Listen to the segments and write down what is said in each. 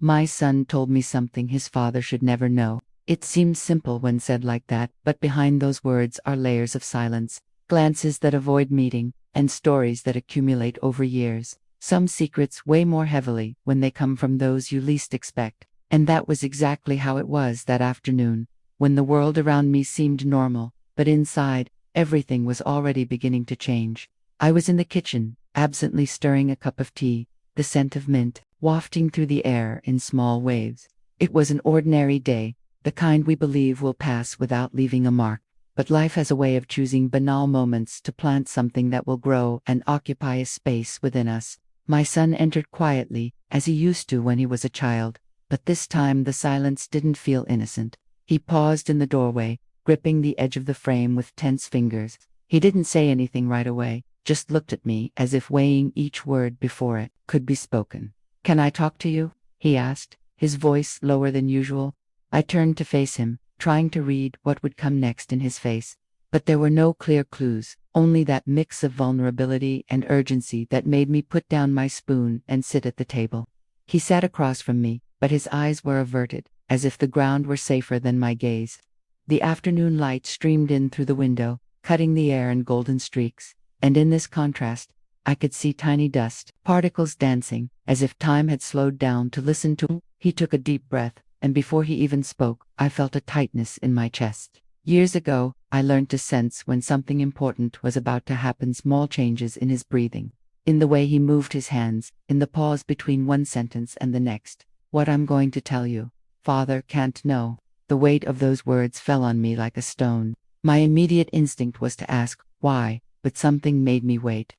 My son told me something his father should never know. It seems simple when said like that, but behind those words are layers of silence, glances that avoid meeting, and stories that accumulate over years. Some secrets weigh more heavily when they come from those you least expect. And that was exactly how it was that afternoon, when the world around me seemed normal, but inside, everything was already beginning to change. I was in the kitchen, absently stirring a cup of tea, the scent of mint wafting through the air in small waves. It was an ordinary day, the kind we believe will pass without leaving a mark. But life has a way of choosing banal moments to plant something that will grow and occupy a space within us. My son entered quietly, as he used to when he was a child, but this time the silence didn't feel innocent. He paused in the doorway, gripping the edge of the frame with tense fingers. He didn't say anything right away, just looked at me as if weighing each word before it could be spoken. "Can I talk to you?" he asked, his voice lower than usual. I turned to face him, trying to read what would come next in his face. But there were no clear clues, only that mix of vulnerability and urgency that made me put down my spoon and sit at the table. He sat across from me, but his eyes were averted, as if the ground were safer than my gaze. The afternoon light streamed in through the window, cutting the air in golden streaks, and in this contrast, I could see tiny dust particles dancing, as if time had slowed down to listen to. He took a deep breath, and before he even spoke, I felt a tightness in my chest. Years ago, I learned to sense when something important was about to happen, small changes in his breathing, in the way he moved his hands, in the pause between one sentence and the next. "What I'm going to tell you, Father can't know." The weight of those words fell on me like a stone. My immediate instinct was to ask, why, but something made me wait.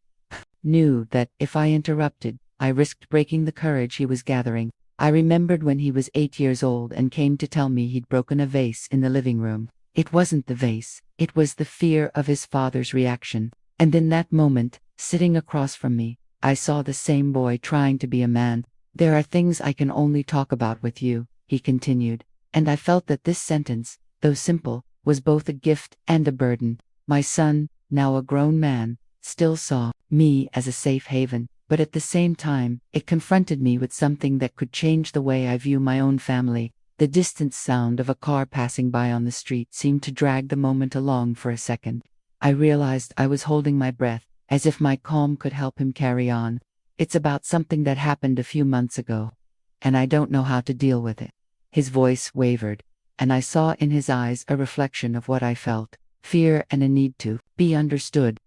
Knew that, if I interrupted, I risked breaking the courage he was gathering. I remembered when he was 8 years old and came to tell me he'd broken a vase in the living room. It wasn't the vase, it was the fear of his father's reaction. And in that moment, sitting across from me, I saw the same boy trying to be a man. "There are things I can only talk about with you," he continued, and I felt that this sentence, though simple, was both a gift and a burden. My son, now a grown man, still saw me as a safe haven, but at the same time, it confronted me with something that could change the way I view my own family. The distant sound of a car passing by on the street seemed to drag the moment along for a second. I realized I was holding my breath, as if my calm could help him carry on. "It's about something that happened a few months ago, and I don't know how to deal with it." His voice wavered, and I saw in his eyes a reflection of what I felt, fear and a need to be understood.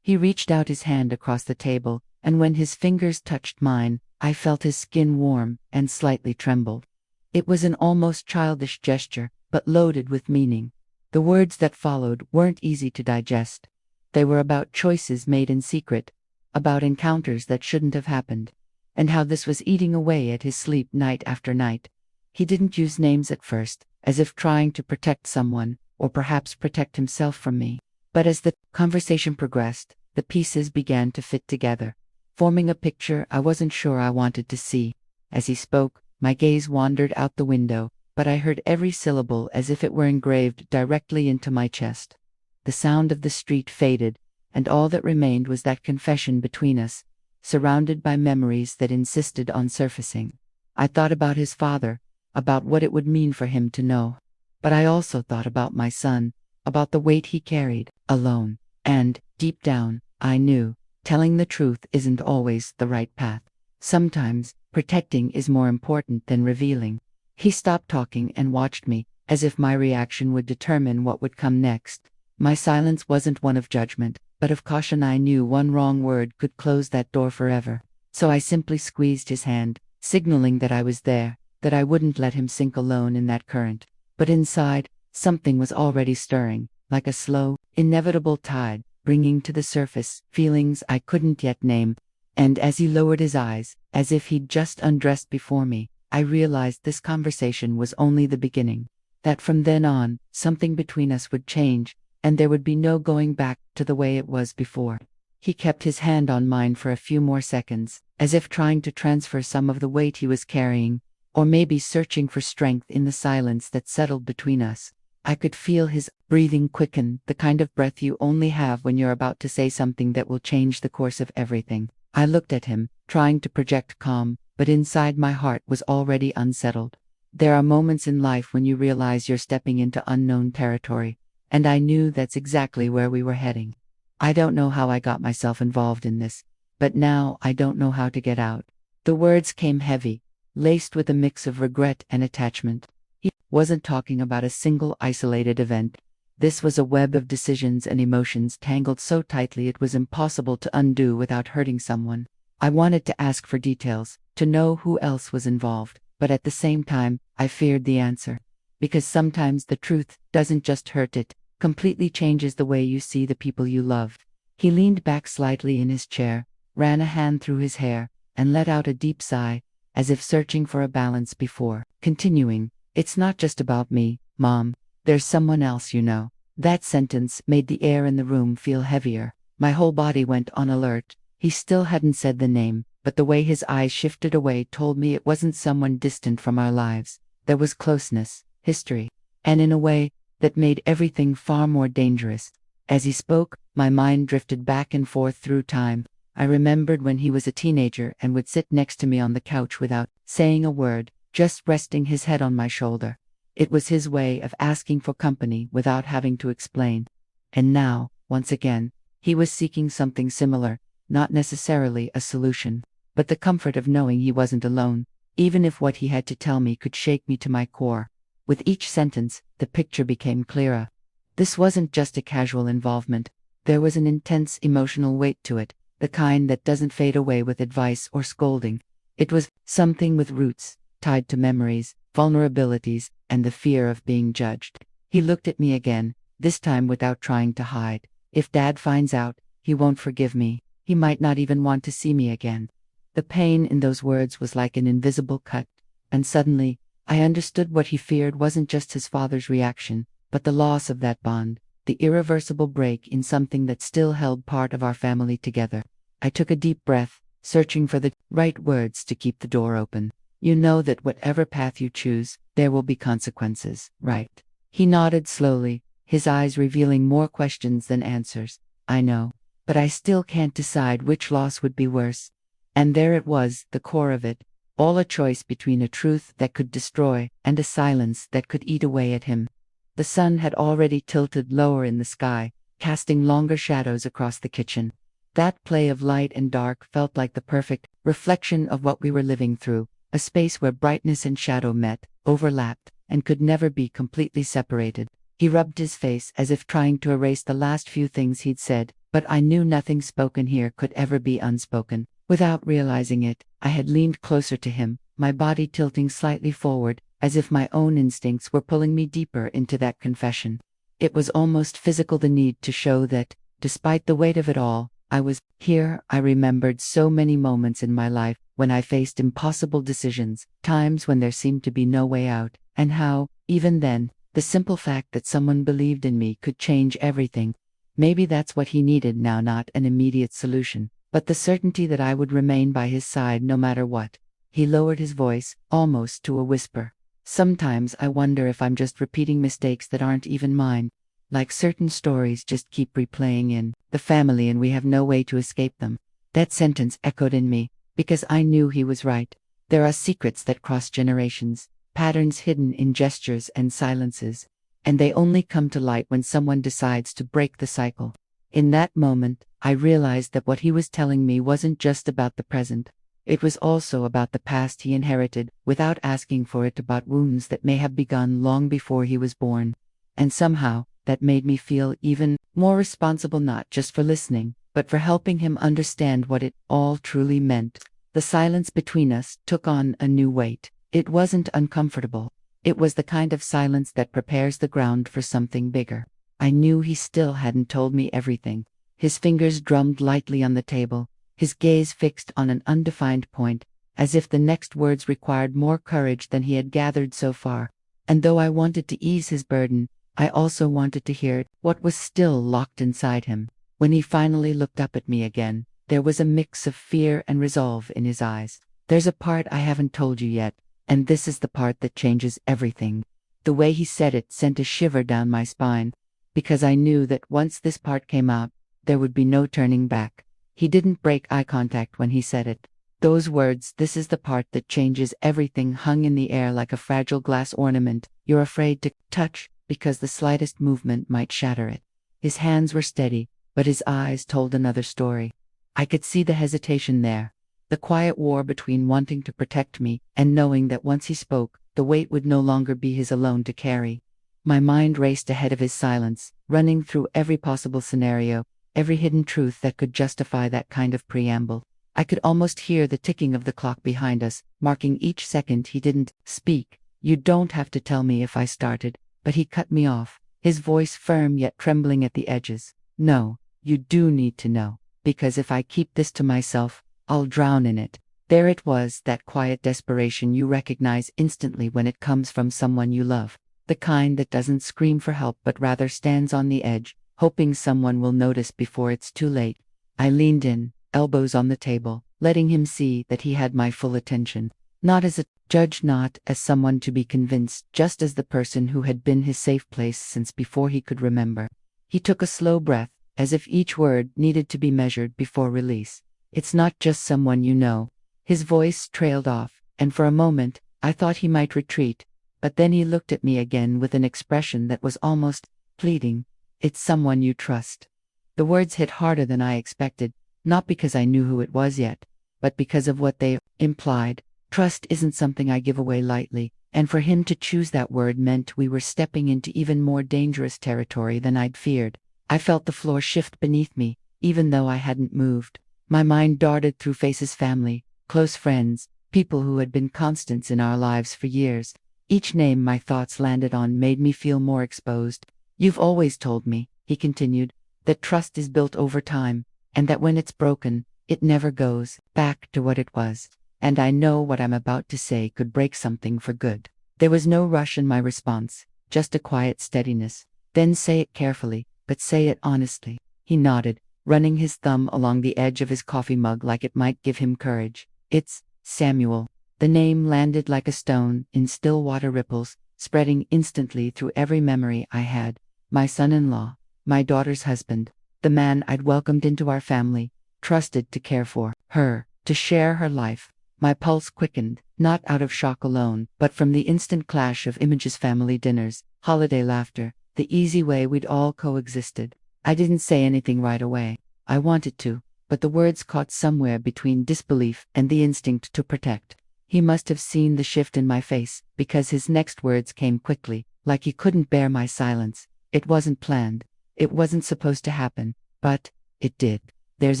He reached out his hand across the table, and when his fingers touched mine, I felt his skin warm and slightly tremble. It was an almost childish gesture, but loaded with meaning. The words that followed weren't easy to digest. They were about choices made in secret, about encounters that shouldn't have happened, and how this was eating away at his sleep night after night. He didn't use names at first, as if trying to protect someone, or perhaps protect himself from me. But as the conversation progressed, the pieces began to fit together, forming a picture I wasn't sure I wanted to see. As he spoke, my gaze wandered out the window, but I heard every syllable as if it were engraved directly into my chest. The sound of the street faded, and all that remained was that confession between us, surrounded by memories that insisted on surfacing. I thought about his father, about what it would mean for him to know. But I also thought about my son, about the weight he carried, alone. And, deep down, I knew, telling the truth isn't always the right path. Sometimes, protecting is more important than revealing. He stopped talking and watched me, as if my reaction would determine what would come next. My silence wasn't one of judgment, but of caution. I knew one wrong word could close that door forever. So I simply squeezed his hand, signaling that I was there, that I wouldn't let him sink alone in that current. But inside, something was already stirring, like a slow, inevitable tide, bringing to the surface feelings I couldn't yet name. And as he lowered his eyes, as if he'd just undressed before me, I realized this conversation was only the beginning. That from then on, something between us would change, and there would be no going back to the way it was before. He kept his hand on mine for a few more seconds, as if trying to transfer some of the weight he was carrying, or maybe searching for strength in the silence that settled between us. I could feel his breathing quicken, the kind of breath you only have when you're about to say something that will change the course of everything. I looked at him, trying to project calm, but inside my heart was already unsettled. There are moments in life when you realize you're stepping into unknown territory, and I knew that's exactly where we were heading. I don't know how I got myself involved in this, but now I don't know how to get out. The words came heavy, laced with a mix of regret and attachment. He wasn't talking about a single isolated event. This was a web of decisions and emotions tangled so tightly it was impossible to undo without hurting someone. I wanted to ask for details, to know who else was involved, but at the same time, I feared the answer. Because sometimes the truth doesn't just hurt, it completely changes the way you see the people you love. He leaned back slightly in his chair, ran a hand through his hair, and let out a deep sigh, as if searching for a balance before continuing. It's not just about me, Mom. There's someone else, you know. That sentence made the air in the room feel heavier. My whole body went on alert. He still hadn't said the name, but the way his eyes shifted away told me it wasn't someone distant from our lives. There was closeness, history, and in a way that made everything far more dangerous. As he spoke, my mind drifted back and forth through time. I remembered when he was a teenager and would sit next to me on the couch without saying a word, just resting his head on my shoulder. It was his way of asking for company without having to explain. And now, once again, he was seeking something similar, not necessarily a solution, but the comfort of knowing he wasn't alone, even if what he had to tell me could shake me to my core. With each sentence, the picture became clearer. This wasn't just a casual involvement. There was an intense emotional weight to it, the kind that doesn't fade away with advice or scolding. It was something with roots, tied to memories, vulnerabilities, and the fear of being judged. He looked at me again, this time without trying to hide. If Dad finds out, he won't forgive me. He might not even want to see me again. The pain in those words was like an invisible cut, and suddenly, I understood what he feared wasn't just his father's reaction, but the loss of that bond, the irreversible break in something that still held part of our family together. I took a deep breath, searching for the right words to keep the door open. You know that whatever path you choose, there will be consequences, right? He nodded slowly, his eyes revealing more questions than answers. I know, but I still can't decide which loss would be worse. And there it was, the core of it, all a choice between a truth that could destroy and a silence that could eat away at him. The sun had already tilted lower in the sky, casting longer shadows across the kitchen. That play of light and dark felt like the perfect reflection of what we were living through, a space where brightness and shadow met, overlapped, and could never be completely separated. He rubbed his face as if trying to erase the last few things he'd said, but I knew nothing spoken here could ever be unspoken. Without realizing it, I had leaned closer to him, my body tilting slightly forward, as if my own instincts were pulling me deeper into that confession. It was almost physical, the need to show that, despite the weight of it all, I was here. I remembered so many moments in my life when I faced impossible decisions, times when there seemed to be no way out, and how, even then, the simple fact that someone believed in me could change everything. Maybe that's what he needed now, not an immediate solution, but the certainty that I would remain by his side no matter what. He lowered his voice, almost to a whisper. Sometimes I wonder if I'm just repeating mistakes that aren't even mine. Like certain stories just keep replaying in the family and we have no way to escape them. That sentence echoed in me, because I knew he was right. There are secrets that cross generations, patterns hidden in gestures and silences, and they only come to light when someone decides to break the cycle. In that moment, I realized that what he was telling me wasn't just about the present. It was also about the past he inherited, without asking for it, about wounds that may have begun long before he was born. And somehow, that made me feel even more responsible, not just for listening, but for helping him understand what it all truly meant. The silence between us took on a new weight. It wasn't uncomfortable. It was the kind of silence that prepares the ground for something bigger. I knew he still hadn't told me everything. His fingers drummed lightly on the table, his gaze fixed on an undefined point, as if the next words required more courage than he had gathered so far. And though I wanted to ease his burden, I also wanted to hear what was still locked inside him. When he finally looked up at me again, there was a mix of fear and resolve in his eyes. There's a part I haven't told you yet, and this is the part that changes everything. The way he said it sent a shiver down my spine, because I knew that once this part came out, there would be no turning back. He didn't break eye contact when he said it. Those words, "This is the part that changes everything," hung in the air like a fragile glass ornament you're afraid to touch because the slightest movement might shatter it. His hands were steady, but his eyes told another story. I could see the hesitation there, the quiet war between wanting to protect me and knowing that once he spoke, the weight would no longer be his alone to carry. My mind raced ahead of his silence, running through every possible scenario, every hidden truth that could justify that kind of preamble. I could almost hear the ticking of the clock behind us, marking each second he didn't speak. "You don't have to tell me," if I started, but he cut me off, his voice firm yet trembling at the edges. "No, you do need to know, because if I keep this to myself, I'll drown in it." There it was, that quiet desperation you recognize instantly when it comes from someone you love. The kind that doesn't scream for help but rather stands on the edge, hoping someone will notice before it's too late. I leaned in, elbows on the table, letting him see that he had my full attention. Not as a judge, not as someone to be convinced, just as the person who had been his safe place since before he could remember. He took a slow breath, as if each word needed to be measured before release. "It's not just someone you know." His voice trailed off, and for a moment, I thought he might retreat, but then he looked at me again with an expression that was almost pleading. "It's someone you trust." The words hit harder than I expected, not because I knew who it was yet, but because of what they implied. Trust isn't something I give away lightly, and for him to choose that word meant we were stepping into even more dangerous territory than I'd feared. I felt the floor shift beneath me, even though I hadn't moved. My mind darted through faces, family, close friends, people who had been constants in our lives for years. Each name my thoughts landed on made me feel more exposed. "You've always told me," he continued, "that trust is built over time, and that when it's broken, it never goes back to what it was. And I know what I'm about to say could break something for good." There was no rush in my response, just a quiet steadiness. "Then say it carefully, but say it honestly." He nodded, running his thumb along the edge of his coffee mug like it might give him courage. "It's Samuel." The name landed like a stone in still water ripples, spreading instantly through every memory I had. My son-in-law, my daughter's husband, the man I'd welcomed into our family, trusted to care for her, to share her life. My pulse quickened, not out of shock alone, but from the instant clash of images: family dinners, holiday laughter, the easy way we'd all coexisted. I didn't say anything right away. I wanted to, but the words caught somewhere between disbelief and the instinct to protect. He must have seen the shift in my face, because his next words came quickly, like he couldn't bear my silence. "It wasn't planned. It wasn't supposed to happen, but it did." There's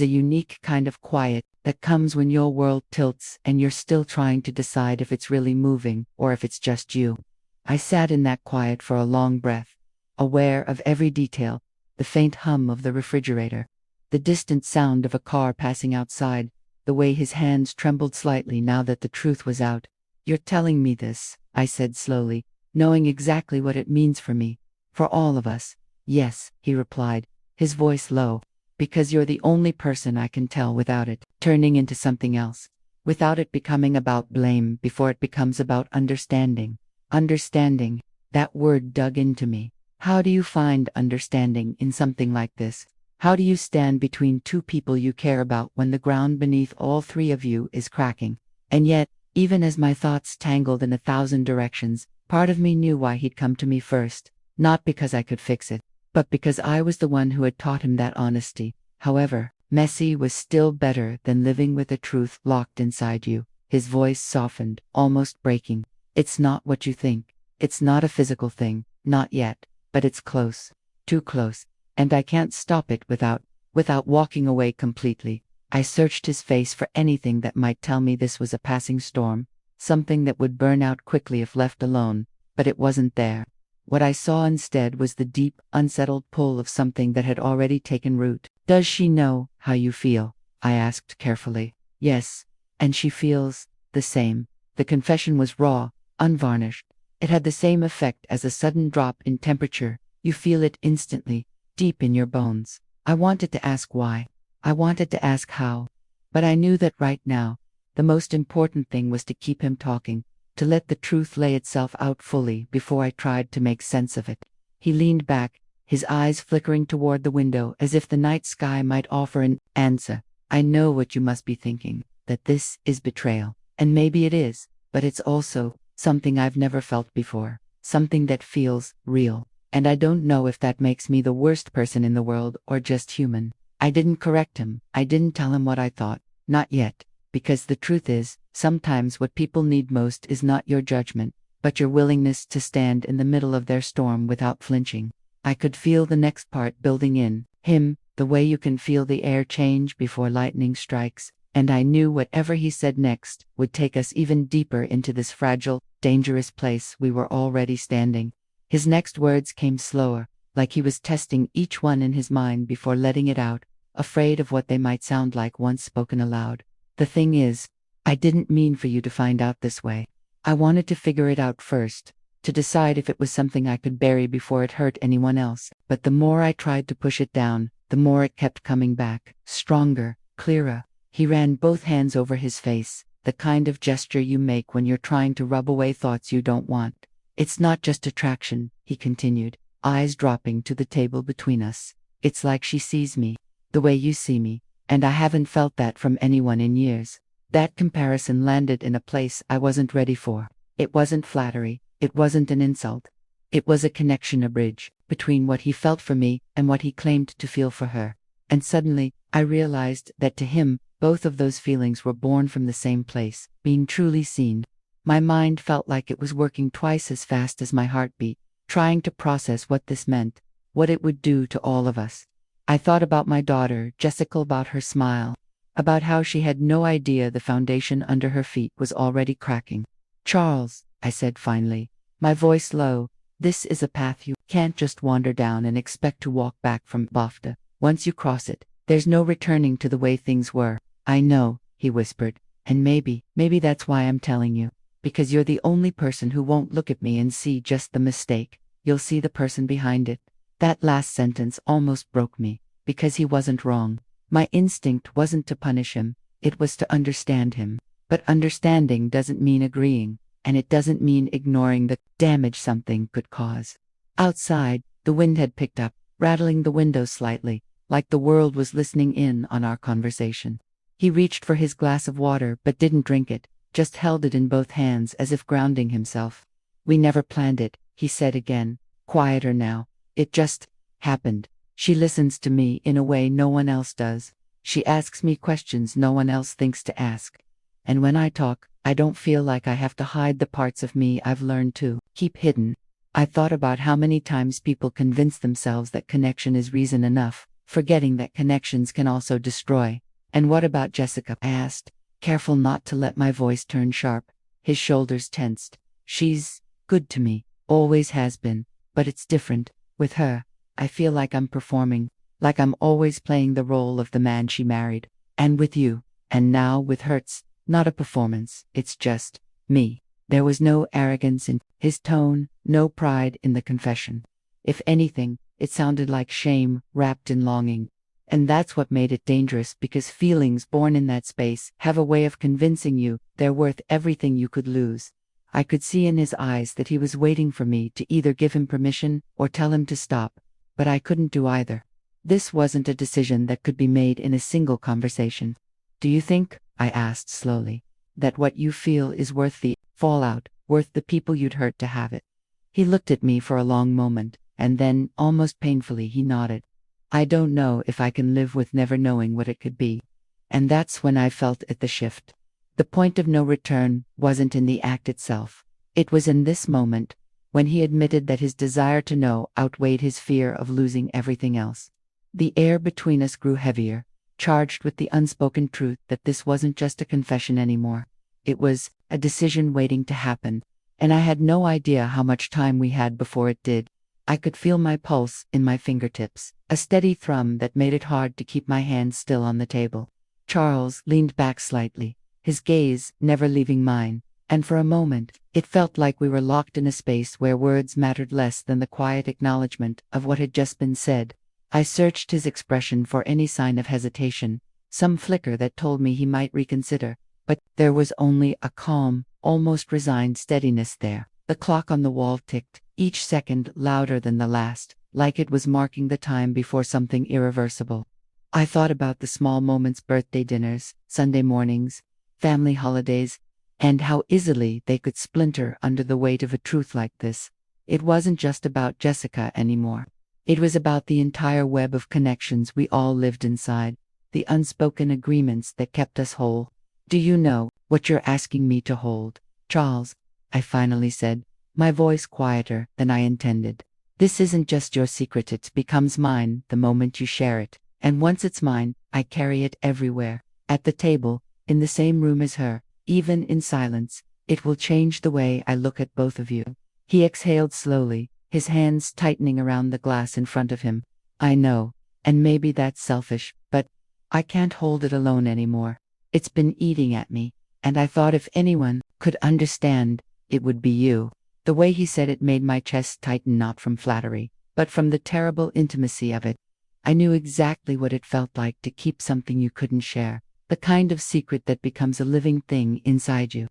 a unique kind of quiet that comes when your world tilts and you're still trying to decide if it's really moving or if it's just you. I sat in that quiet for a long breath, aware of every detail: the faint hum of the refrigerator, the distant sound of a car passing outside, the way his hands trembled slightly now that the truth was out. "You're telling me this," I said slowly, knowing exactly what it means for me, for all of us. "Yes," he replied, his voice low, "because you're the only person I can tell without it turning into something else, without it becoming about blame before it becomes about understanding." Understanding, that word dug into me. How do you find understanding in something like this? How do you stand between two people you care about when the ground beneath all three of you is cracking? And yet, even as my thoughts tangled in 1,000 directions, part of me knew why he'd come to me first. Not because I could fix it, but because I was the one who had taught him that honesty, however messy, was still better than living with a truth locked inside you. His voice softened, almost breaking. "It's not what you think. It's not a physical thing, not yet, but it's close. Too close. And I can't stop it without walking away completely." I searched his face for anything that might tell me this was a passing storm, something that would burn out quickly if left alone, but it wasn't there. What I saw instead was the deep, unsettled pull of something that had already taken root. "Does she know how you feel?" I asked carefully. "Yes, and she feels the same." The confession was raw, unvarnished. It had the same effect as a sudden drop in temperature. You feel it instantly, deep in your bones. I wanted to ask why. I wanted to ask how. But I knew that right now, the most important thing was to keep him talking, to let the truth lay itself out fully before I tried to make sense of it. He leaned back, his eyes flickering toward the window as if the night sky might offer an answer. "I know what you must be thinking. that this is betrayal. And maybe it is, but it's also something I've never felt before, something that feels real. And I don't know if that makes me the worst person in the world or just human. I didn't correct him. I didn't tell him what I thought. Not yet. Because the truth is, sometimes what people need most is not your judgment, but your willingness to stand in the middle of their storm without flinching. I could feel the next part building in him, the way you can feel the air change before lightning strikes, and I knew whatever he said next would take us even deeper into this fragile, dangerous place we were already standing. His next words came slower, like he was testing each one in his mind before letting it out, afraid of what they might sound like once spoken aloud. The thing is, I didn't mean for you to find out this way. I wanted to figure it out first, to decide if it was something I could bury before it hurt anyone else. But the more I tried to push it down, the more it kept coming back, stronger, clearer. He ran both hands over his face, the kind of gesture you make when you're trying to rub away thoughts you don't want. It's not just attraction, he continued, eyes dropping to the table between us. It's like she sees me, the way you see me, and I haven't felt that from anyone in years. That comparison landed in a place I wasn't ready for. It wasn't flattery, it wasn't an insult. It was a connection, a bridge, between what he felt for me and what he claimed to feel for her. And suddenly, I realized that to him, both of those feelings were born from the same place, being truly seen. My mind felt like it was working twice as fast as my heartbeat, trying to process what this meant, what it would do to all of us. I thought about my daughter, Jessica, about her smile, about how she had no idea the foundation under her feet was already cracking. Charles, I said finally, my voice low, this is a path you can't just wander down and expect to walk back from BAFTA. Once you cross it, there's no returning to the way things were. I know, he whispered, and maybe that's why I'm telling you. Because you're the only person who won't look at me and see just the mistake. You'll see the person behind it. That last sentence almost broke me, because he wasn't wrong. My instinct wasn't to punish him, it was to understand him. But understanding doesn't mean agreeing, and it doesn't mean ignoring the damage something could cause. Outside, the wind had picked up, rattling the windows slightly, like the world was listening in on our conversation. He reached for his glass of water but didn't drink it, just held it in both hands as if grounding himself. We never planned it, he said again, quieter now. It just happened. She listens to me in a way no one else does. She asks me questions no one else thinks to ask. And when I talk, I don't feel like I have to hide the parts of me I've learned to keep hidden. I thought about how many times people convince themselves that connection is reason enough, forgetting that connections can also destroy. And what about Jessica? I asked, careful not to let my voice turn sharp. His shoulders tensed. She's good to me, always has been, but it's different. With her, I feel like I'm performing, like I'm always playing the role of the man she married. And with you, and now with Hertz, not a performance, it's just me. There was no arrogance in his tone, no pride in the confession. If anything, it sounded like shame wrapped in longing. And that's what made it dangerous, because feelings born in that space have a way of convincing you they're worth everything you could lose. I could see in his eyes that he was waiting for me to either give him permission or tell him to stop, but I couldn't do either. This wasn't a decision that could be made in a single conversation. Do you think, I asked slowly, that what you feel is worth the fallout, worth the people you'd hurt to have it? He looked at me for a long moment, and then, almost painfully, he nodded. I don't know if I can live with never knowing what it could be. And that's when I felt it, the shift. The point of no return wasn't in the act itself. It was in this moment, when he admitted that his desire to know outweighed his fear of losing everything else. The air between us grew heavier, charged with the unspoken truth that this wasn't just a confession anymore. It was a decision waiting to happen, and I had no idea how much time we had before it did. I could feel my pulse in my fingertips, a steady thrum that made it hard to keep my hands still on the table. Charles leaned back slightly, his gaze never leaving mine, and for a moment, it felt like we were locked in a space where words mattered less than the quiet acknowledgement of what had just been said. I searched his expression for any sign of hesitation, some flicker that told me he might reconsider, but there was only a calm, almost resigned steadiness there. The clock on the wall ticked, each second louder than the last, like it was marking the time before something irreversible. I thought about the small moments, birthday dinners, Sunday mornings, family holidays, and how easily they could splinter under the weight of a truth like this. It wasn't just about Jessica anymore. It was about the entire web of connections we all lived inside, the unspoken agreements that kept us whole. Do you know what you're asking me to hold, Charles? I finally said, my voice quieter than I intended. This isn't just your secret, it becomes mine the moment you share it. And once it's mine, I carry it everywhere. At the table, in the same room as her, even in silence. It will change the way I look at both of you. He exhaled slowly, his hands tightening around the glass in front of him. I know, and maybe that's selfish, but I can't hold it alone anymore. It's been eating at me, and I thought if anyone could understand, it would be you. The way he said it made my chest tighten, not from flattery, but from the terrible intimacy of it. I knew exactly what it felt like to keep something you couldn't share, the kind of secret that becomes a living thing inside you,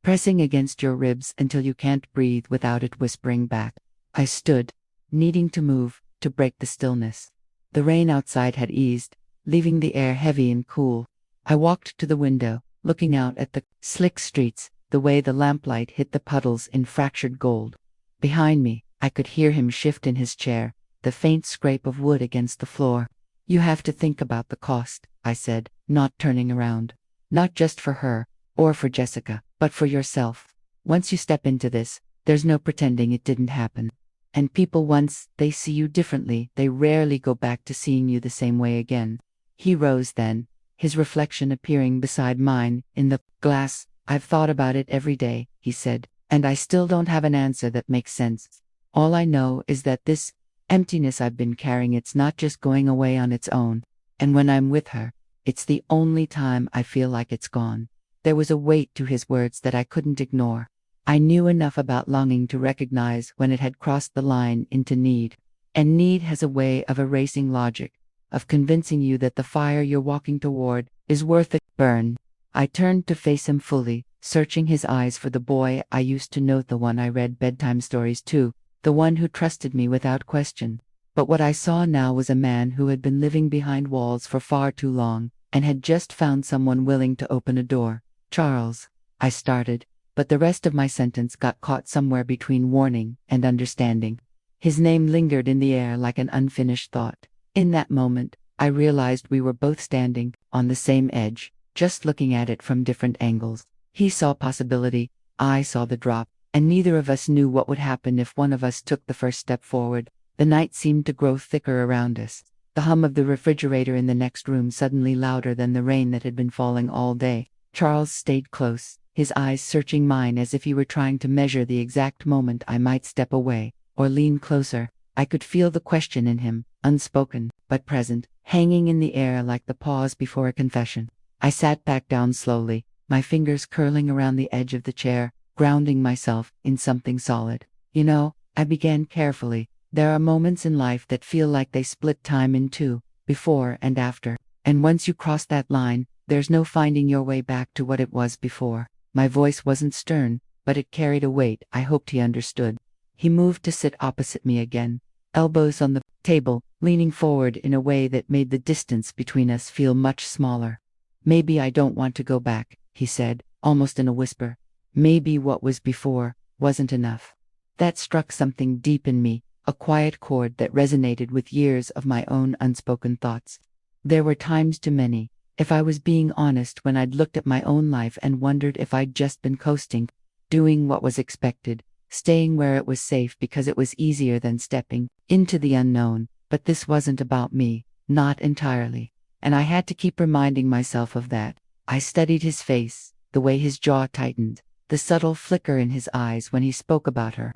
pressing against your ribs until you can't breathe without it whispering back. I stood, needing to move, to break the stillness. The rain outside had eased, leaving the air heavy and cool. I walked to the window, looking out at the slick streets, the way the lamplight hit the puddles in fractured gold. Behind me, I could hear him shift in his chair, the faint scrape of wood against the floor. You have to think about the cost, I said, not turning around. Not just for her, or for Jessica, but for yourself. Once you step into this, there's no pretending it didn't happen. And people, once they see you differently, they rarely go back to seeing you the same way again. He rose then, his reflection appearing beside mine in the glass. I've thought about it every day, he said, and I still don't have an answer that makes sense. All I know is that this emptiness I've been carrying, it's not just going away on its own. And when I'm with her, it's the only time I feel like it's gone. There was a weight to his words that I couldn't ignore. I knew enough about longing to recognize when it had crossed the line into need. And need has a way of erasing logic, of convincing you that the fire you're walking toward is worth the burn. I turned to face him fully, searching his eyes for the boy I used to know, the one I read bedtime stories to, the one who trusted me without question. But what I saw now was a man who had been living behind walls for far too long, and had just found someone willing to open a door. Charles, I started, but the rest of my sentence got caught somewhere between warning and understanding. His name lingered in the air like an unfinished thought. In that moment, I realized we were both standing on the same edge, just looking at it from different angles. He saw possibility, I saw the drop, and neither of us knew what would happen if one of us took the first step forward. The night seemed to grow thicker around us, the hum of the refrigerator in the next room suddenly louder than the rain that had been falling all day. Charles stayed close, his eyes searching mine as if he were trying to measure the exact moment I might step away, or lean closer. I could feel the question in him, unspoken, but present, hanging in the air like the pause before a confession. I sat back down slowly, my fingers curling around the edge of the chair, grounding myself in something solid. You know, I began carefully, there are moments in life that feel like they split time in two, before and after. And once you cross that line, there's no finding your way back to what it was before. My voice wasn't stern, but it carried a weight I hoped he understood. He moved to sit opposite me again, elbows on the table, leaning forward in a way that made the distance between us feel much smaller. Maybe I don't want to go back, he said, almost in a whisper. Maybe what was before wasn't enough. That struck something deep in me, a quiet chord that resonated with years of my own unspoken thoughts. There were times too many, if I was being honest, when I'd looked at my own life and wondered if I'd just been coasting, doing what was expected, staying where it was safe because it was easier than stepping into the unknown. But this wasn't about me, not entirely. And I had to keep reminding myself of that. I studied his face, the way his jaw tightened, the subtle flicker in his eyes when he spoke about her.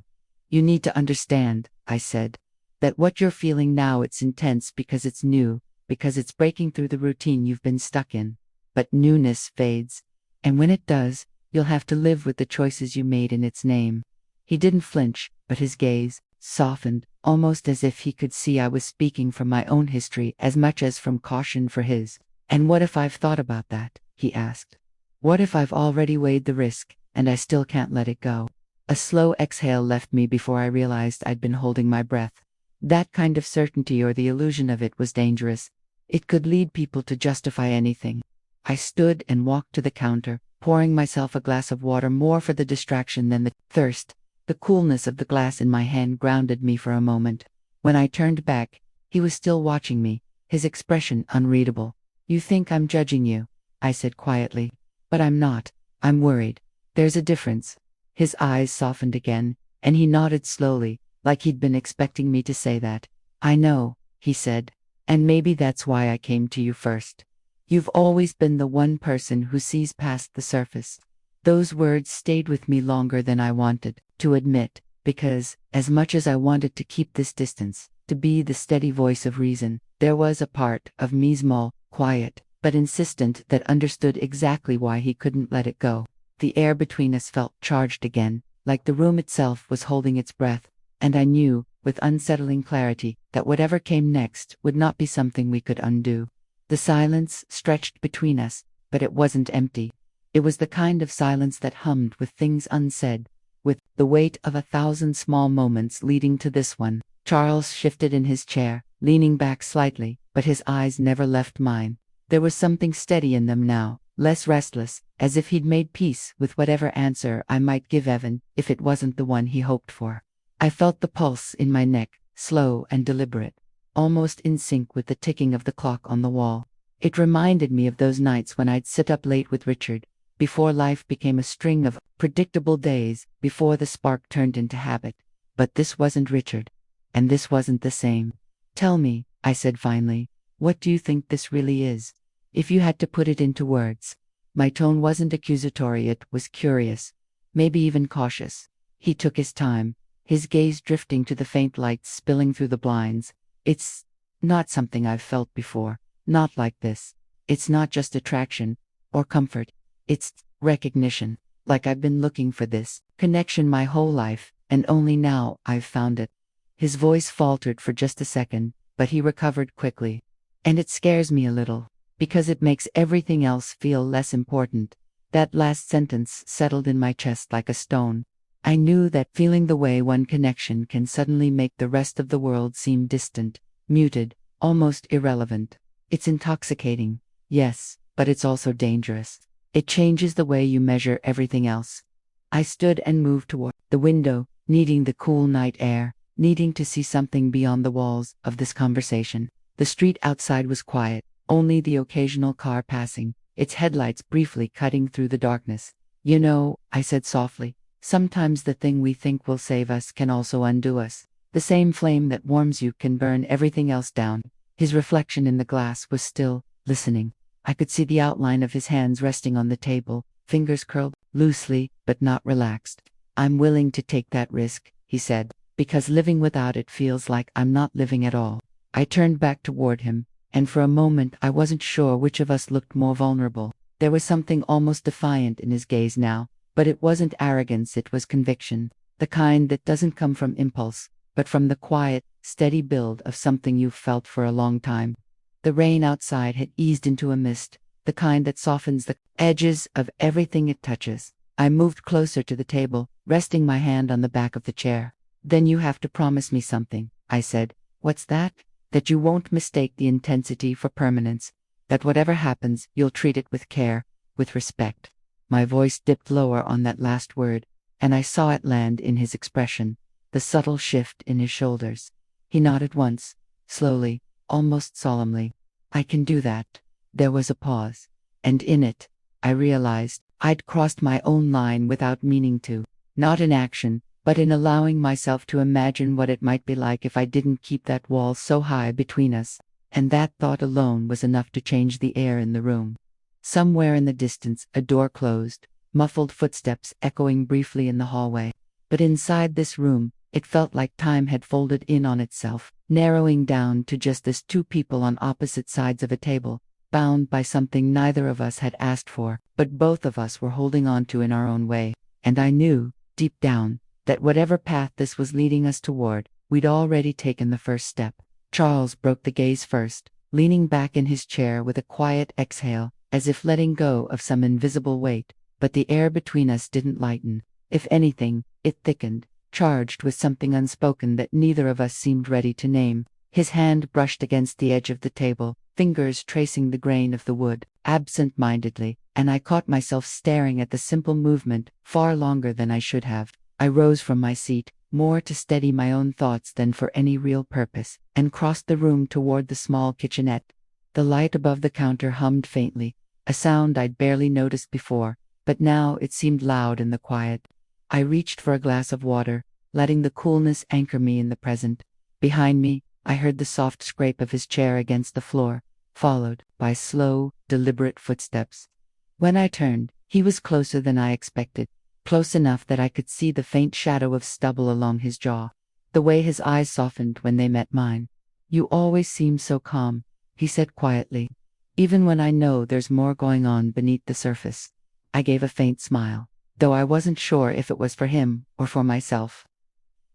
You need to understand, I said, that what you're feeling now, it's intense because it's new, because it's breaking through the routine you've been stuck in. But newness fades. And when it does, you'll have to live with the choices you made in its name. He didn't flinch, but his gaze softened, almost as if he could see I was speaking from my own history as much as from caution for his. And what if I've thought about that? He asked. What if I've already weighed the risk, and I still can't let it go? A slow exhale left me before I realized I'd been holding my breath. That kind of certainty, or the illusion of it, was dangerous. It could lead people to justify anything. I stood and walked to the counter, pouring myself a glass of water more for the distraction than the thirst. The coolness of the glass in my hand grounded me for a moment. When I turned back, he was still watching me, his expression unreadable. "You think I'm judging you," I said quietly. "But I'm not. I'm worried. There's a difference." His eyes softened again, and he nodded slowly, like he'd been expecting me to say that. "I know," he said. "And maybe that's why I came to you first. You've always been the one person who sees past the surface." Those words stayed with me longer than I wanted to admit, because, as much as I wanted to keep this distance, to be the steady voice of reason, there was a part of me, small, quiet, but insistent, that understood exactly why he couldn't let it go. The air between us felt charged again, like the room itself was holding its breath, and I knew, with unsettling clarity, that whatever came next would not be something we could undo. The silence stretched between us, but it wasn't empty. It was the kind of silence that hummed with things unsaid, with the weight of 1,000 small moments leading to this one. Charles shifted in his chair, leaning back slightly, but his eyes never left mine. There was something steady in them now, less restless, as if he'd made peace with whatever answer I might give Evan, if it wasn't the one he hoped for. I felt the pulse in my neck, slow and deliberate, almost in sync with the ticking of the clock on the wall. It reminded me of those nights when I'd sit up late with Richard, before life became a string of predictable days, before the spark turned into habit. But this wasn't Richard. And this wasn't the same. "Tell me," I said finally, "what do you think this really is? If you had to put it into words." My tone wasn't accusatory, it was curious, maybe even cautious. He took his time, his gaze drifting to the faint lights spilling through the blinds. "It's not something I've felt before, not like this. It's not just attraction or comfort. It's recognition, like I've been looking for this connection my whole life, and only now I've found it." His voice faltered for just a second, but he recovered quickly. "And it scares me a little, because it makes everything else feel less important." That last sentence settled in my chest like a stone. I knew that feeling the way one connection can suddenly make the rest of the world seem distant, muted, almost irrelevant. It's intoxicating, yes, but it's also dangerous. It changes the way you measure everything else. I stood and moved toward the window, needing the cool night air, needing to see something beyond the walls of this conversation. The street outside was quiet, only the occasional car passing, its headlights briefly cutting through the darkness. "You know," I said softly, "sometimes the thing we think will save us can also undo us. The same flame that warms you can burn everything else down." His reflection in the glass was still, listening. I could see the outline of his hands resting on the table, fingers curled loosely, but not relaxed. "I'm willing to take that risk," he said, "because living without it feels like I'm not living at all." I turned back toward him, and for a moment I wasn't sure which of us looked more vulnerable. There was something almost defiant in his gaze now, but it wasn't arrogance, it was conviction, the kind that doesn't come from impulse, but from the quiet, steady build of something you've felt for a long time. The rain outside had eased into a mist, the kind that softens the edges of everything it touches. I moved closer to the table, resting my hand on the back of the chair. "Then you have to promise me something," I said. "What's that?" "That you won't mistake the intensity for permanence. That whatever happens, you'll treat it with care, with respect." My voice dipped lower on that last word, and I saw it land in his expression, the subtle shift in his shoulders. He nodded once, slowly, almost solemnly. "I can do that." There was a pause, and in it, I realized I'd crossed my own line without meaning to, not in action, but in allowing myself to imagine what it might be like if I didn't keep that wall so high between us, and that thought alone was enough to change the air in the room. Somewhere in the distance, a door closed, muffled footsteps echoing briefly in the hallway. But inside this room, it felt like time had folded in on itself, narrowing down to just us two people on opposite sides of a table, bound by something neither of us had asked for, but both of us were holding on to in our own way. And I knew, deep down, that whatever path this was leading us toward, we'd already taken the first step. Charles broke the gaze first, leaning back in his chair with a quiet exhale, as if letting go of some invisible weight, but the air between us didn't lighten. If anything, it thickened, charged with something unspoken that neither of us seemed ready to name. His hand brushed against the edge of the table, fingers tracing the grain of the wood. absent-mindedly, and I caught myself staring at the simple movement far longer than I should have. I rose from my seat, more to steady my own thoughts than for any real purpose, and crossed the room toward the small kitchenette. The light above the counter hummed faintly, a sound I'd barely noticed before, but now it seemed loud in the quiet. I reached for a glass of water, letting the coolness anchor me in the present. Behind me, I heard the soft scrape of his chair against the floor, followed by slow, deliberate footsteps. When I turned, he was closer than I expected, close enough that I could see the faint shadow of stubble along his jaw, the way his eyes softened when they met mine. "You always seem so calm," he said quietly, "even when I know there's more going on beneath the surface." I gave a faint smile, though I wasn't sure if it was for him or for myself.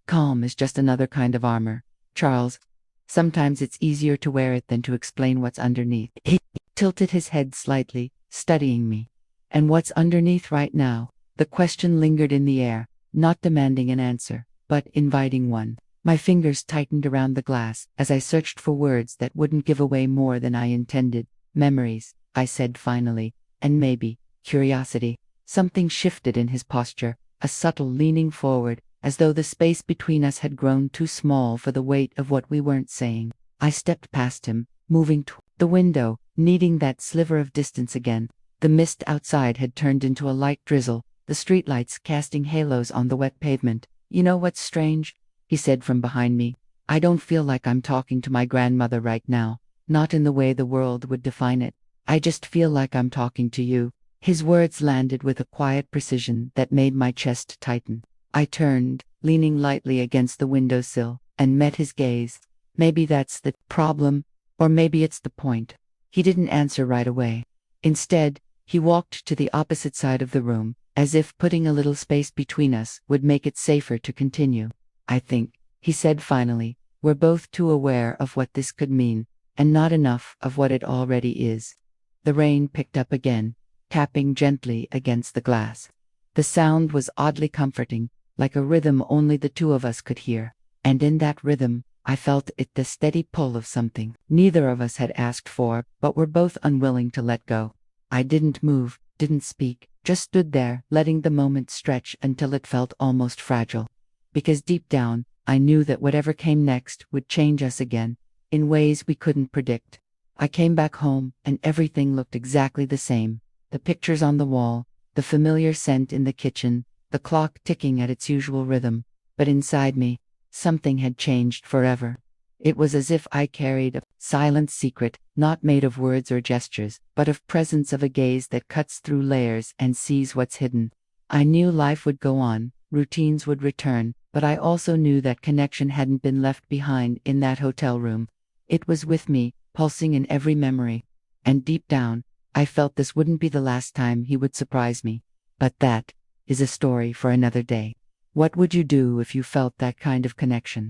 "Calm is just another kind of armor, Charles. Sometimes it's easier to wear it than to explain what's underneath." He tilted his head slightly, studying me. "And what's underneath right now?" The question lingered in the air, not demanding an answer, but inviting one. My fingers tightened around the glass as I searched for words that wouldn't give away more than I intended. "Memories," I said finally, "and maybe curiosity." Something shifted in his posture, a subtle leaning forward, as though the space between us had grown too small for the weight of what we weren't saying. I stepped past him, moving to the window, needing that sliver of distance again. The mist outside had turned into a light drizzle, the streetlights casting halos on the wet pavement. "You know what's strange?" he said from behind me. "I don't feel like I'm talking to my grandmother right now, not in the way the world would define it. I just feel like I'm talking to you." His words landed with a quiet precision that made my chest tighten. I turned, leaning lightly against the windowsill, and met his gaze. Maybe that's the problem, or maybe it's the point. He didn't answer right away. Instead, he walked to the opposite side of the room, as if putting a little space between us would make it safer to continue. "I think," he said finally, "we're both too aware of what this could mean, and not enough of what it already is." The rain picked up again, tapping gently against the glass. The sound was oddly comforting, like a rhythm only the two of us could hear. And in that rhythm, I felt the steady pull of something neither of us had asked for, but were both unwilling to let go. I didn't move, didn't speak, just stood there, letting the moment stretch until it felt almost fragile. Because deep down, I knew that whatever came next would change us again, in ways we couldn't predict. I came back home, and everything looked exactly the same. The pictures on the wall, the familiar scent in the kitchen, the clock ticking at its usual rhythm. But inside me, something had changed forever. It was as if I carried a silent secret, not made of words or gestures, but of presence, of a gaze that cuts through layers and sees what's hidden. I knew life would go on, routines would return, but I also knew that connection hadn't been left behind in that hotel room. It was with me, pulsing in every memory. And deep down, I felt this wouldn't be the last time he would surprise me. But that is a story for another day. What would you do if you felt that kind of connection?